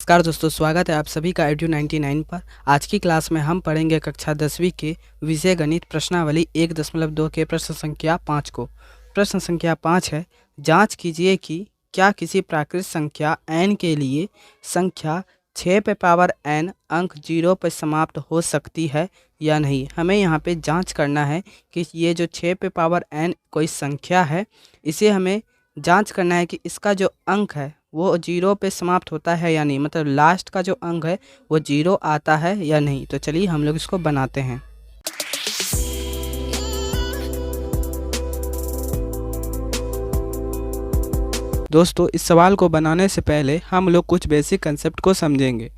नमस्कार दोस्तों, स्वागत है आप सभी का एड्यू 99 पर। आज की क्लास में हम पढ़ेंगे कक्षा 10वीं के विषय गणित प्रश्नावली 1.2 के प्रश्न संख्या 5 को। प्रश्न संख्या 5 है, जांच कीजिए कि क्या किसी प्राकृत संख्या n के लिए संख्या 6 पे पावर n अंक 0 पर समाप्त हो सकती है या नहीं। हमें यहाँ पे जांच करना है कि ये जो 6 पे पावर n कोई संख्या है, इसे हमें जांच करना है कि इसका जो अंक है वो 0 पे समाप्त होता है या नहीं, मतलब लास्ट का जो अंक है वो 0 आता है या नहीं। तो चलिए हम लोग इसको बनाते हैं। दोस्तों, इस सवाल को बनाने से पहले हम लोग कुछ बेसिक कंसेप्ट को समझेंगे।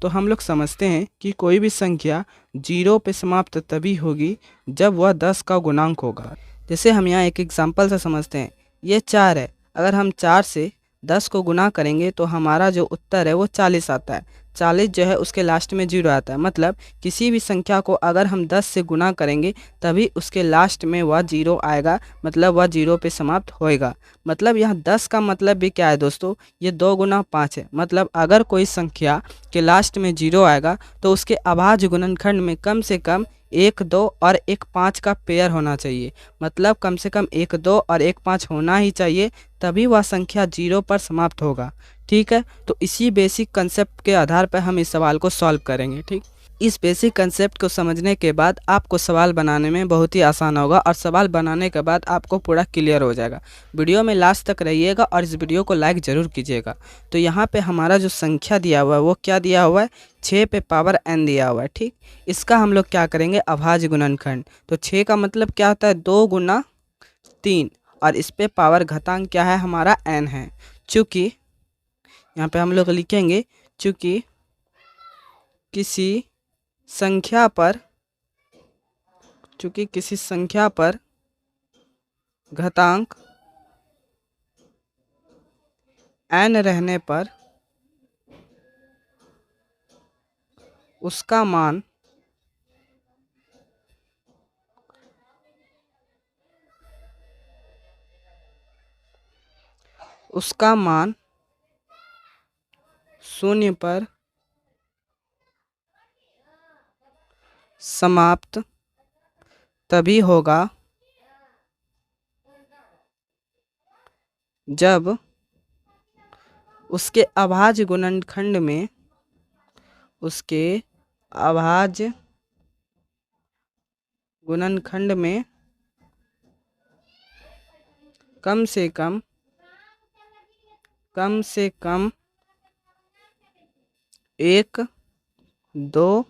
तो हम लोग समझते हैं कि कोई भी संख्या 0 पे समाप्त तभी होगी जब वह 10 का गुणांक होगा। जैसे हम यहाँ एक एग्जांपल से समझते हैं, ये 4 है, अगर हम 4 से 10 को गुना करेंगे तो हमारा जो उत्तर है वो 40 आता है। 40 जो है उसके लास्ट में 0 आता है, मतलब किसी भी संख्या को अगर हम 10 से गुना करेंगे तभी उसके लास्ट में वह 0 आएगा, मतलब वह 0 पे समाप्त होएगा। मतलब यहाँ 10 का मतलब भी क्या है दोस्तों, ये 2 गुना 5 है। मतलब अगर कोई संख्या के लास्ट में 0 आएगा तो उसके अभाज्य गुणनखंड में कम से कम 1 2 और 1 5 का पेयर होना चाहिए। मतलब कम से कम 1 2 और 1 5 होना ही चाहिए, तभी वह संख्या 0 पर समाप्त होगा। ठीक है, तो इसी बेसिक कंसेप्ट के आधार पर हम इस सवाल को सॉल्व करेंगे। ठीक, इस बेसिक कंसेप्ट को समझने के बाद आपको सवाल बनाने में बहुत ही आसान होगा और सवाल बनाने के बाद आपको पूरा क्लियर हो जाएगा। वीडियो में लास्ट तक रहिएगा और इस वीडियो को लाइक ज़रूर कीजिएगा। तो यहाँ पे हमारा जो संख्या दिया हुआ है वो क्या दिया हुआ है, 6 पे पावर n दिया हुआ है। ठीक, इसका हम लोग क्या करेंगे, अभाज्य गुणनखंड। तो 6 का मतलब क्या होता है, 2 गुना 3, और इस पे पावर घातांक क्या है, हमारा n है। चूँकि यहाँ पे हम लोग लिखेंगे, चूँकि किसी संख्या पर घातांक n रहने पर उसका मान शून्य पर समाप्त तभी होगा जब उसके अभाज्य गुणनखंड में कम से कम 1 2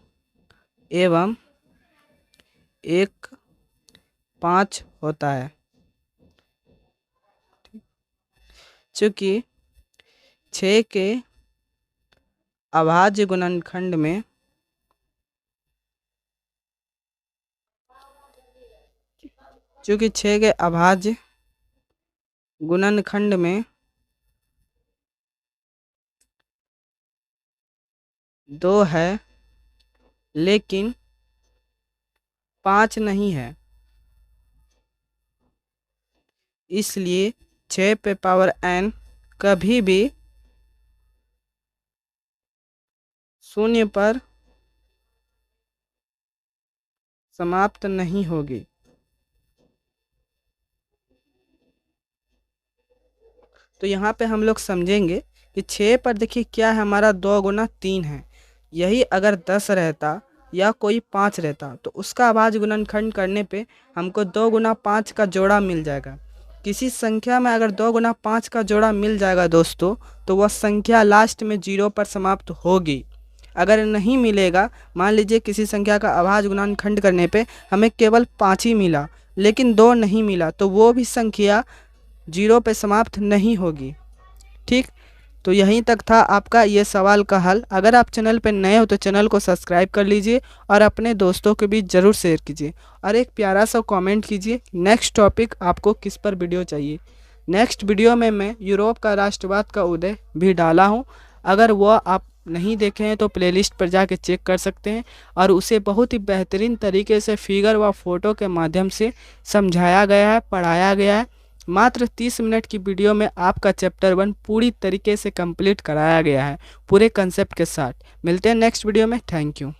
एवं 1 5 होता है। चूँकि 6 के अभाज्य गुणनखंड में में 2 है लेकिन 5 नहीं है, इसलिए 6 पे पावर n कभी भी शून्य पर समाप्त नहीं होगी। तो यहाँ पे हम लोग समझेंगे कि 6 पर देखिए क्या है, हमारा 2 गुना 3 है। यही अगर 10 रहता या कोई 5 रहता तो उसका अभाज्य गुणनखंड करने पे हमको 2 गुना 5 का जोड़ा मिल जाएगा। किसी संख्या में अगर 2 गुना 5 का जोड़ा मिल जाएगा दोस्तों, तो वह संख्या लास्ट में 0 पर समाप्त होगी। अगर नहीं मिलेगा, मान लीजिए किसी संख्या का अभाज्य गुणनखंड करने पे हमें केवल 5 ही मिला लेकिन 2 नहीं मिला, तो वो भी संख्या 0 पे समाप्त नहीं होगी। ठीक, तो यहीं तक था आपका ये सवाल का हल। अगर आप चैनल पर नए हो तो चैनल को सब्सक्राइब कर लीजिए और अपने दोस्तों के बीच ज़रूर शेयर कीजिए और एक प्यारा सा कमेंट कीजिए नेक्स्ट टॉपिक आपको किस पर वीडियो चाहिए। नेक्स्ट वीडियो में मैं यूरोप का राष्ट्रवाद का उदय भी डाला हूँ, अगर वह आप नहीं देखे हैं तो प्लेलिस्ट पर जाके चेक कर सकते हैं और उसे बहुत ही बेहतरीन तरीके से फिगर व फोटो के माध्यम से समझाया गया है, पढ़ाया गया है। मात्र 30 मिनट की वीडियो में आपका चैप्टर 1 पूरी तरीके से कंप्लीट कराया गया है, पूरे कंसेप्ट के साथ। मिलते हैं नेक्स्ट वीडियो में। Thank you.